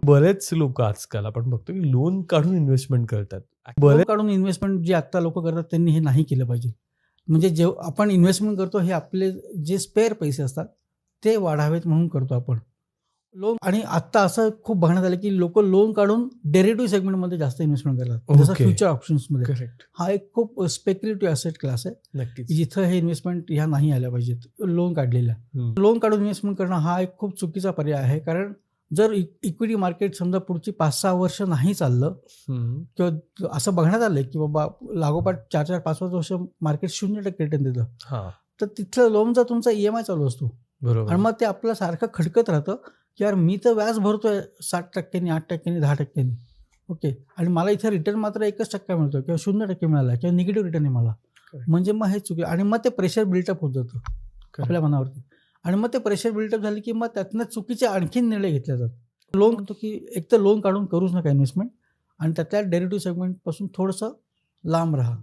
बरेच लोक आजकाल आपण बघतो की लोन काढून इन्व्हेस्टमेंट करतात. लोन काढून इन्व्हेस्टमेंट जे आत्ता लोक करतात त्यांनी हे नाही केलं पाहिजे. म्हणजे जे आपण इन्व्हेस्टमेंट करतो हे आपले जे स्पेअर पैसे असतात ते वाढावेत म्हणून करतो आपण लोन. आणि आत्ता असं खूप बघण्यात आलं की लोक लोन काढून डेरिव्हेटिव्ह सेगमेंटमध्ये जास्त इन्व्हेस्टमेंट करतात, जसं Okay. फ्युचर ऑप्शन्समध्ये. करेक्ट. हा एक खूप स्पेक्युलेटिव्ह असेट क्लास आहे नक्कीच. जिथं हे इन्व्हेस्टमेंट ह्या नाही आल्या पाहिजेत. लोन काढलेल्या लोन काढून इन्व्हेस्टमेंट करणं हा एक खूप चुकीचा पर्याय आहे. कारण जर इक्विटी मार्केट समजा पुढची 5-6 वर्ष नाही चाललं किंवा असं बघण्यात आलं की बाबा लागोपाठ 4-5 वर्ष मार्केट 0% रिटर्न देतं, हा तर तिथलं लोनचा तुमचा EMI चालू असतो बरोबर. आणि मग ते आपलं सारखं खडकत राहतं की यार मी तर व्याज भरतोय 7%, 8%, 10%. ओके, आणि मला इथे रिटर्न मात्र 1% मिळतो किंवा 0% मिळाला किंवा निगेटिव्ह रिटर्न आहे मला. म्हणजे मग हे चुकी आणि मग ते प्रेशर बिल्टअप होत जातं आपल्या मनावरती. आणि मग ते प्रेशर बिल्टअप झाले की मग त्यातनं चुकीचे आणखीन निर्णय घेतले जातात. लोन म्हणतो की एक तर लोन काढून करूच नका इन्व्हेस्टमेंट आणि त्यातल्या डेरिव्हेटिव्ह सेगमेंटपासून थोडंसं लांब राहा.